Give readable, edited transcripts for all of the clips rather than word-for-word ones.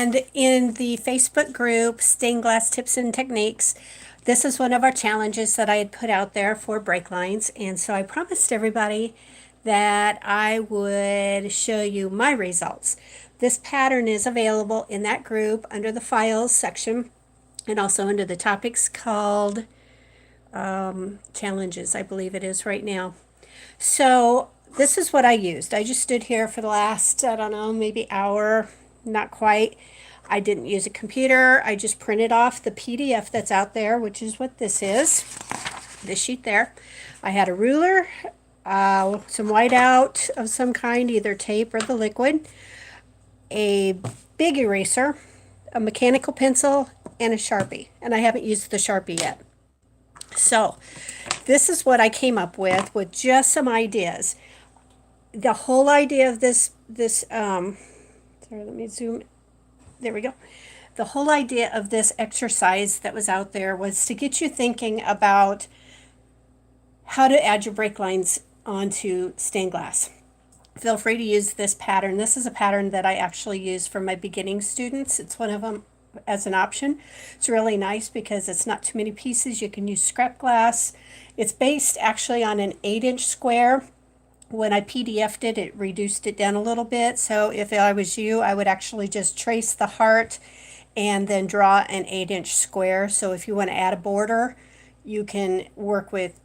And in the Facebook group, Stained Glass Tips and Techniques, this is one of our challenges that I had put out there for Breaklines. And so I promised everybody that I would show you my results. This pattern is available in that group under the files section and also under the topics called challenges, I believe it is right now. So this is what I used. I just stood here for the last, I don't know, maybe hour, not quite. I didn't use a computer. I just printed off the PDF that's out there, which is what this is, this sheet there. I had a ruler, some whiteout of some kind, either tape or the liquid, a big eraser, a mechanical pencil, and a Sharpie. And I haven't used the Sharpie yet. So this is what I came up with just some ideas. The whole idea of sorry, let me zoom. There we go. The whole idea of this exercise that was out there was to get you thinking about how to add your break lines onto stained glass. Feel free to use this pattern. This is a pattern that I actually use for my beginning students. It's one of them as an option. It's really nice because it's not too many pieces. You can use scrap glass. It's based actually on an 8-inch square. When I PDF'd it, it reduced it down a little bit. So if I was you, I would actually just trace the heart and then draw an 8-inch square. So if you want to add a border, you can work with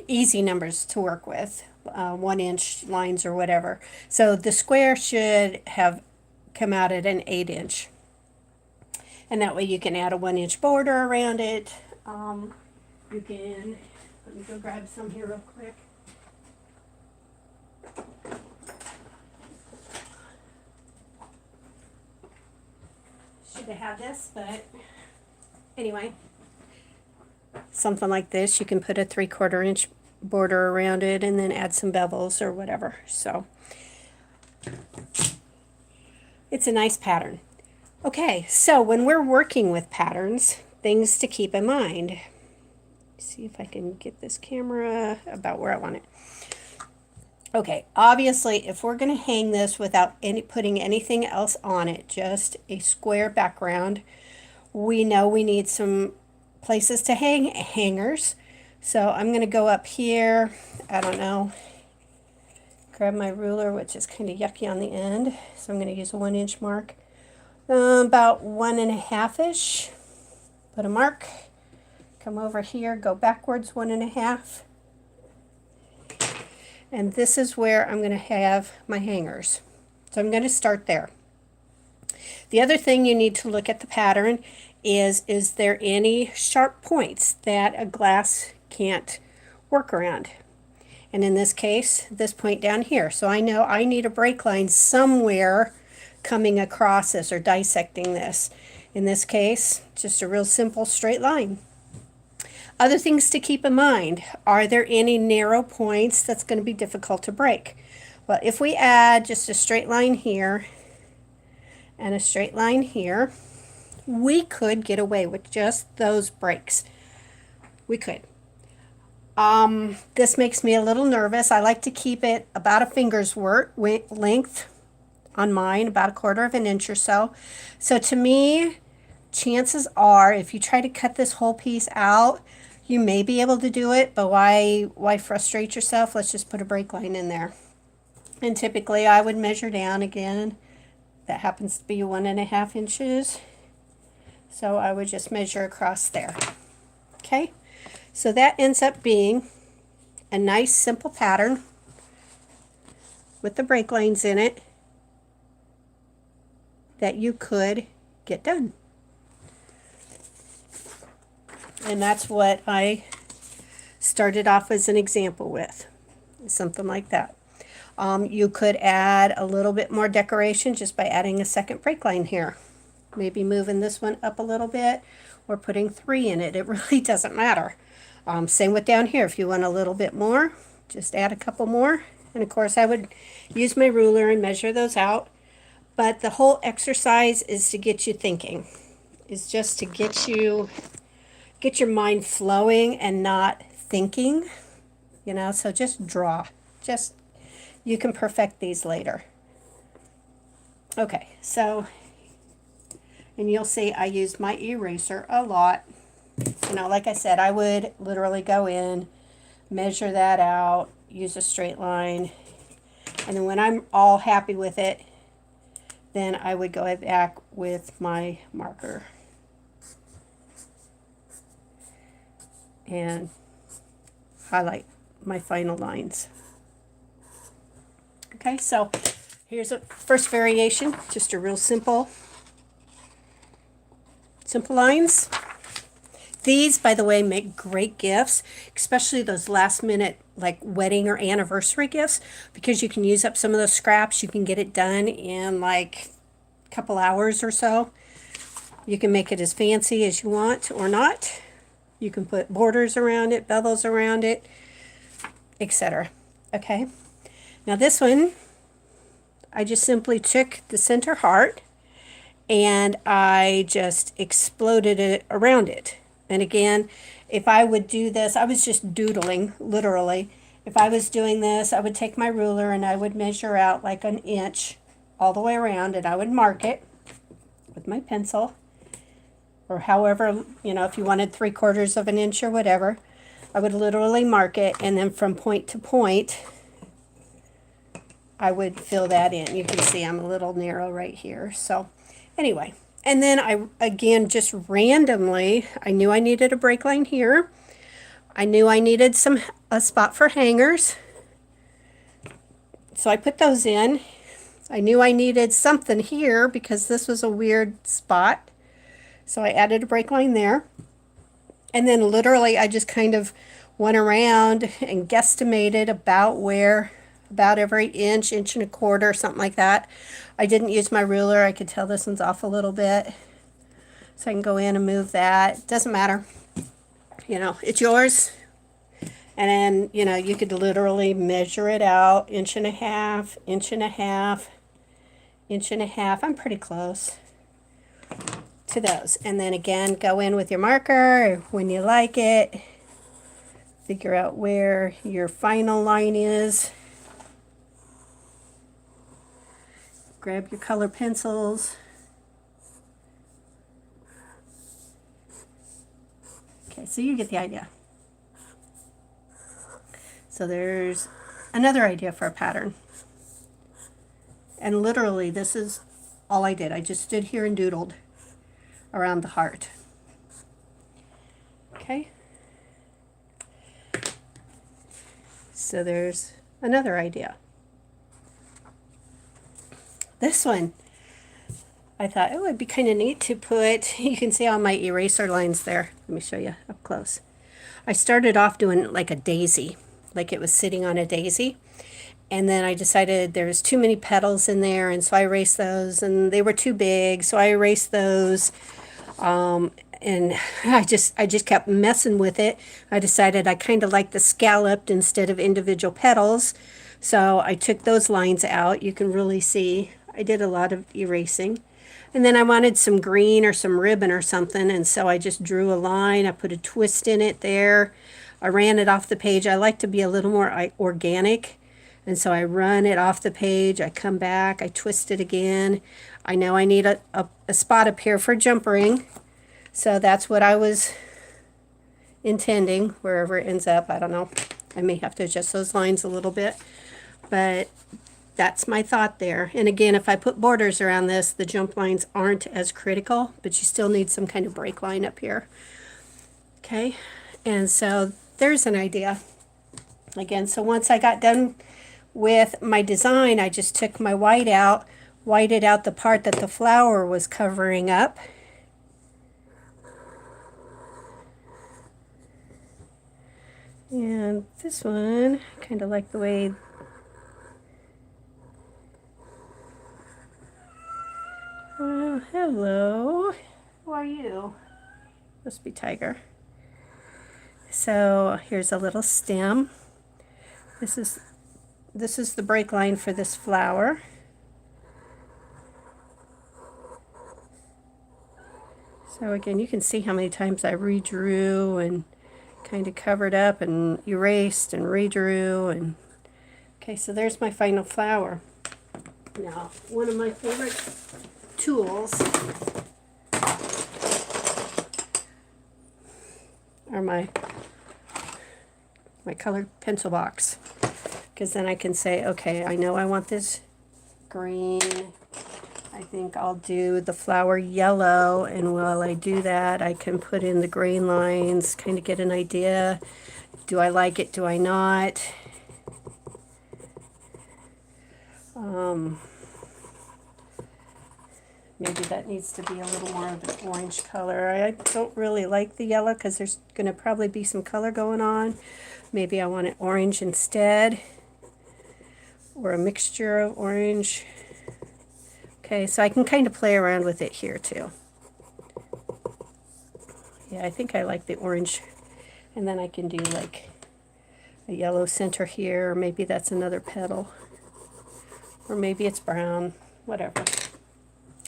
easy numbers to work with, 1-inch lines or whatever. So the square should have come out at an 8-inch. And that way you can add a 1-inch border around it. You can, let me go grab some here real quick. Should have had this, but anyway, something like this. You can put a 3/4 inch border around it and then add some bevels or whatever. So it's a nice pattern. Okay, so when we're working with patterns, things to keep in mind. See if I can get this camera about where I want it. Okay, obviously, if we're going to hang this without putting anything else on it, just a square background, we know we need some places to hang hangers. So I'm going to go up here, I don't know, grab my ruler, which is kind of yucky on the end. So I'm going to use a 1-inch mark, about 1.5-ish. Put a mark, come over here, go backwards 1.5. And this is where I'm going to have my hangers. So I'm going to start there. The other thing you need to look at the pattern is there any sharp points that a glass can't work around? And in this case, this point down here. So I know I need a break line somewhere coming across this or dissecting this. In this case, just a real simple straight line. Other things to keep in mind, are there any narrow points that's going to be difficult to break? Well, if we add just a straight line here and a straight line here, we could get away with just those breaks. We could. This makes me a little nervous. I like to keep it about a finger's length on mine, about 1/4 inch or so. So to me, chances are if you try to cut this whole piece out, you may be able to do it, but why frustrate yourself? Let's just put a break line in there. And typically I would measure down again. That happens to be 1.5 inches. So I would just measure across there. Okay, so that ends up being a nice simple pattern with the break lines in it that you could get done. And that's what I started off as an example with, something like that. You could add a little bit more decoration just by adding a second break line here. Maybe moving this one up a little bit or putting 3 in it. It really doesn't matter. Same with down here. If you want a little bit more, just add a couple more. And of course I would use my ruler and measure those out. But the whole exercise is to get you thinking. Is just to get your mind flowing and not thinking, so just draw. You can perfect these later. Okay, so And you'll see I use my eraser a lot. You know, like I said, I would literally go in, measure that out, use a straight line, and then when I'm all happy with it, then I would go back with my marker and highlight my final lines. Okay, so here's a first variation, just a real simple lines. These, by the way, make great gifts, especially those last minute like wedding or anniversary gifts, because you can use up some of those scraps. You can get it done in like a couple hours or so. You can make it as fancy as you want or not. You can put borders around it, bevels around it, etc. Okay, now this one, I just simply took the center heart and I just exploded it around it. And again, if I would do this, I was just doodling, literally. If I was doing this, I would take my ruler and I would measure out like an inch all the way around, and I would mark it with my pencil, or however, you know, if you wanted 3/4 of an inch or whatever, I would literally mark it, and then from point to point, I would fill that in. You can see I'm a little narrow right here. So anyway, and then I, again, just randomly, I knew I needed a break line here. I knew I needed a spot for hangers. So I put those in. I knew I needed something here because this was a weird spot. So I added a break line there. And then literally I just kind of went around and guesstimated about every inch, inch and a quarter, something like that. I didn't use my ruler. I could tell this one's off a little bit. So I can go in and move that. Doesn't matter. You know, it's yours. And then, you know, you could literally measure it out, inch and a half, inch and a half, inch and a half. I'm pretty close to those. And then again, go in with your marker when you like it. Figure out where your final line is. Grab your color pencils. Okay, so you get the idea. So there's another idea for a pattern. And literally, this is all I did. I just stood here and doodled around the heart. Okay. So there's another idea. This one, I thought it would be kind of neat to put, you can see all my eraser lines there. Let me show you up close. I started off doing like a daisy, like it was sitting on a daisy. And then I decided there was too many petals in there, and so I erased those, and they were too big, so I erased those. And I just kept messing with it. I decided I kind of like the scalloped instead of individual petals. So I took those lines out. You can really see I did a lot of erasing. And then I wanted some green or some ribbon or something, and so I just drew a line. I put a twist in it there. I ran it off the page. I like to be a little more organic, and so I run it off the page. I come back, I twist it again. I know I need a spot up here for jump ring, so that's what I was intending, wherever it ends up. I don't know. I may have to adjust those lines a little bit, but that's my thought there. And again, if I put borders around this, the jump lines aren't as critical, but you still need some kind of break line up here. Okay, and so there's an idea. Again, so once I got done with my design, I just took my whited out the part that the flower was covering up. And this one, kind of like the way hello. Who are you? Must be Tiger. So here's a little stem. This is the break line for this flower. So again, you can see how many times I redrew and kind of covered up and erased and redrew. And okay, so there's my final flower. Now, one of my favorite tools or my colored pencil box, because then I can say, okay, I know I want this green. I think I'll do the flower yellow, and while I do that, I can put in the grain lines, kind of get an idea. Do I like it? Do I not? Maybe that needs to be a little more of an orange color. I don't really like the yellow because there's going to probably be some color going on. Maybe I want it orange instead, or a mixture of orange. Okay, so I can kind of play around with it here too. Yeah, I think I like the orange. And then I can do like a yellow center here, or maybe that's another petal. Or maybe it's brown, whatever.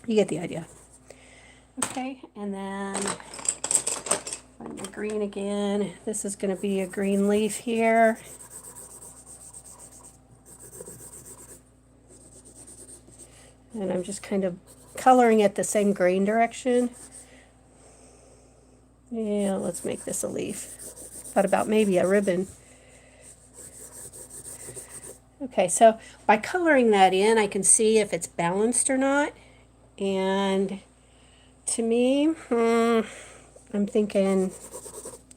You get the idea. Okay, and then find the green again. This is going to be a green leaf here. And I'm just kind of coloring it the same grain direction. Yeah, let's make this a leaf. Thought about maybe a ribbon. Okay, so by coloring that in, I can see if it's balanced or not. And to me, I'm thinking,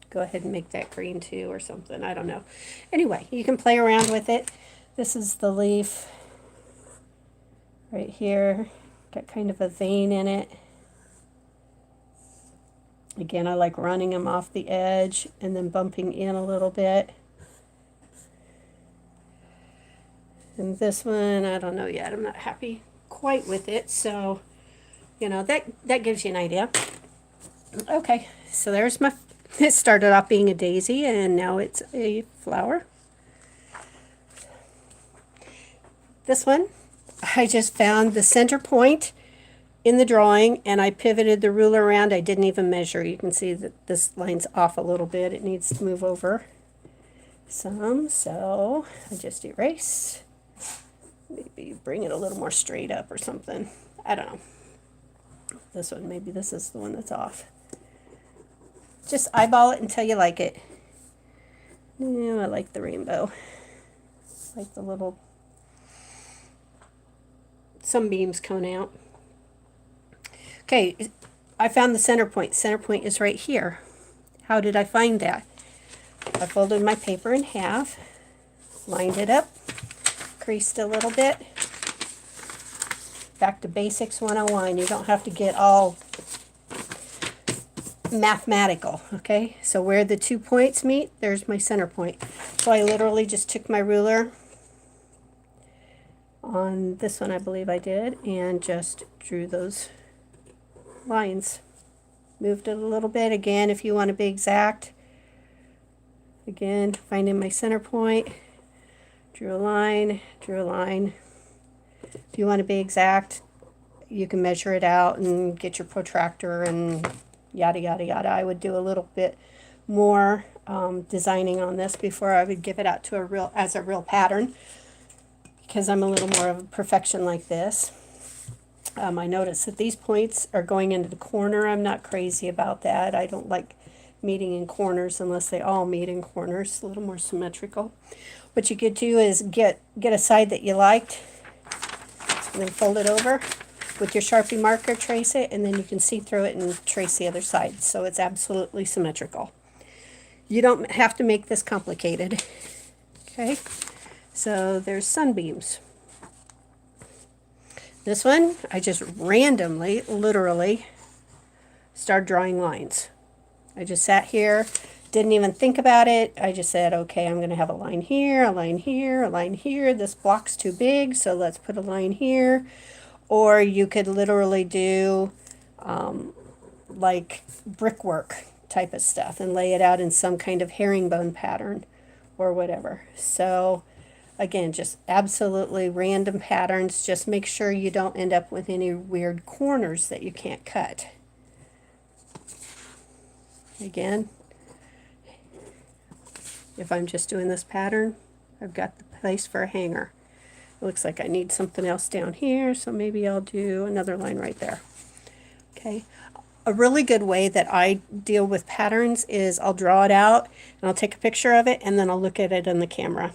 go ahead and make that green too or something. I don't know. Anyway, you can play around with it. This is the leaf right here. Got kind of a vein in it. Again, I like running them off the edge and then bumping in a little bit. And this one, I don't know yet. I'm not happy quite with it, so you know, that gives you an idea. Okay, so there's my, it started off being a daisy and now it's a flower. This one, I just found the center point in the drawing and I pivoted the ruler around. I didn't even measure. You can see that this line's off a little bit. It needs to move over some, so I just erase. Maybe bring it a little more straight up or something. I don't know. This one, maybe this is the one that's off. Just eyeball it until you like it. Yeah, I like the rainbow. I like the little sunbeams coming out. Okay, I found the center point. Center point is right here. How did I find that? I folded my paper in half, lined it up, creased a little bit. Back to Basics 101. You don't have to get all mathematical, okay? So where the 2 points meet, there's my center point. So I literally just took my ruler on this one, I believe I did, and just drew those lines. Moved it a little bit. Again, if you want to be exact, again, finding my center point, drew a line, drew a line. If you want to be exact, you can measure it out and get your protractor and yada yada yada. I would do a little bit more designing on this before I would give it out to a real pattern, because I'm a little more of a perfection like this. I notice that these points are going into the corner. I'm not crazy about that. I don't like meeting in corners unless they all meet in corners. A little more symmetrical. What you could do is get a side that you liked, and then fold it over with your Sharpie marker, trace it, and then you can see through it and trace the other side. So it's absolutely symmetrical. You don't have to make this complicated. Okay, so there's sunbeams. This one, I just randomly, literally, started drawing lines. I just sat here, didn't even think about it. I just said, okay, I'm going to have a line here, a line here, a line here. This block's too big, so let's put a line here. Or you could literally do like brickwork type of stuff and lay it out in some kind of herringbone pattern or whatever. So again, just absolutely random patterns. Just make sure you don't end up with any weird corners that you can't cut. Again, if I'm just doing this pattern, I've got the place for a hanger. It looks like I need something else down here, so maybe I'll do another line right there. Okay, A really good way that I deal with patterns is I'll draw it out and I'll take a picture of it and then I'll look at it on the camera.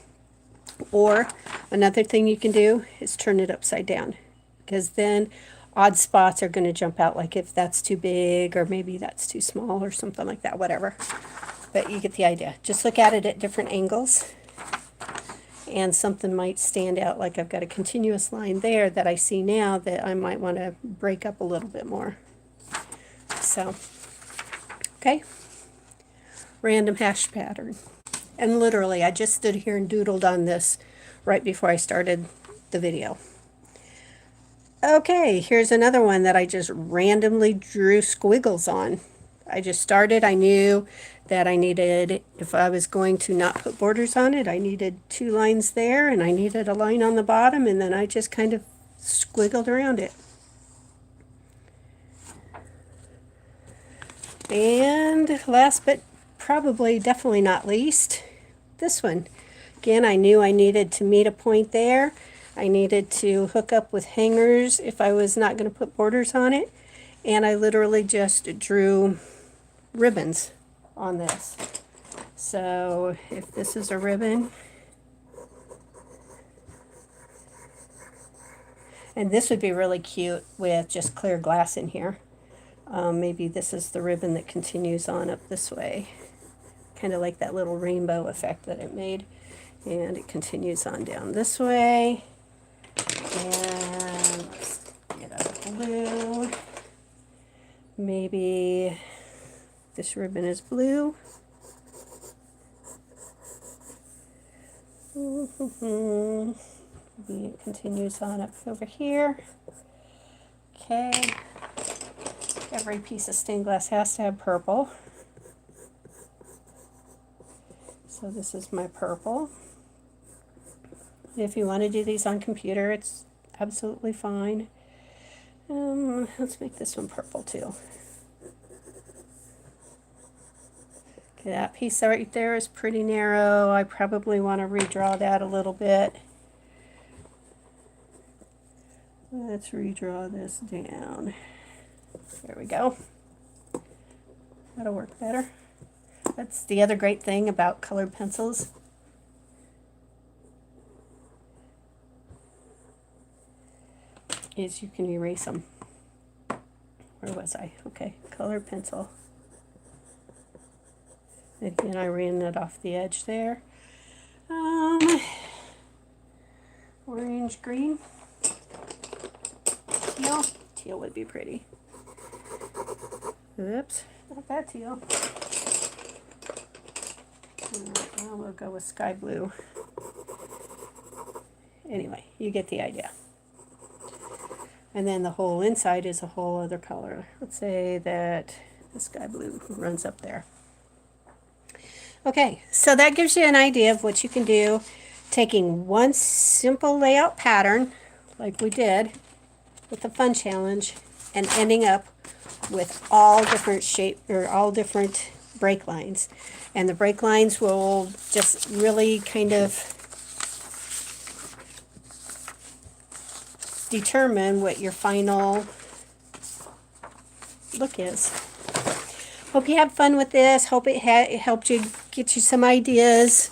Or another thing you can do is turn it upside down, because then odd spots are going to jump out, like if that's too big or maybe that's too small or something like that, whatever. But you get the idea. Just look at it at different angles and something might stand out, like I've got a continuous line there that I see now that I might want to break up a little bit more. So, okay, random hash pattern. And literally, I just stood here and doodled on this right before I started the video. Okay, here's another one that I just randomly drew squiggles on. I just started, I knew that I needed, if I was going to not put borders on it, I needed 2 lines there and I needed a line on the bottom, and then I just kind of squiggled around it. And last but probably definitely not least, this one. Again, I knew I needed to meet a point there. I needed to hook up with hangers if I was not going to put borders on it. And I literally just drew ribbons on this. So if this is a ribbon, and this would be really cute with just clear glass in here. Maybe this is the ribbon that continues on up this way. Kind of like that little rainbow effect that it made. And it continues on down this way. And let's get a blue. Maybe this ribbon is blue. Maybe it continues on up over here. Okay. Every piece of stained glass has to have purple. So this is my purple. If you want to do these on computer, it's absolutely fine. Let's make this one purple too. Okay, that piece right there is pretty narrow. I probably want to redraw that a little bit. Let's redraw this down. There we go. That'll work better. That's the other great thing about colored pencils. Is you can erase them. Where was I? Okay, colored pencil. Again, I ran it off the edge there. Orange, green, teal. Teal would be pretty. Oops, not that teal. Well, we'll go with sky blue. Anyway, you get the idea. And then the whole inside is a whole other color. Let's say that the sky blue runs up there. Okay, so that gives you an idea of what you can do taking one simple layout pattern, like we did with the fun challenge, and ending up with all different shape or all different break lines. And the break lines will just really kind of determine what your final look is. Hope you have fun with this. Hope it helped you get you some ideas.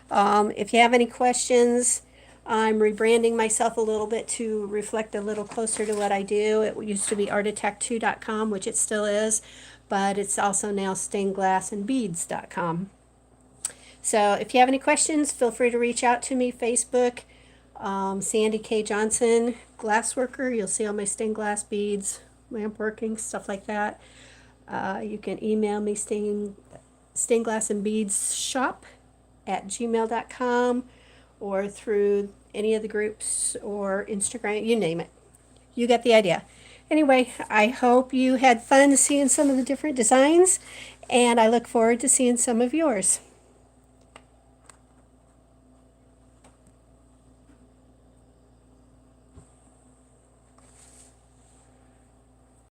If you have any questions, I'm rebranding myself a little bit to reflect a little closer to what I do. It used to be artattack2.com, which it still is, but it's also now stainedglassandbeads.com. So if you have any questions, feel free to reach out to me. Facebook, Sandy K. Johnson, glassworker. You'll see all my stained glass beads, lamp working, stuff like that. You can email me stainedglassandbeadsshop@gmail.com, or through any of the groups or Instagram, you name it. You get the idea. Anyway, I hope you had fun seeing some of the different designs, and I look forward to seeing some of yours.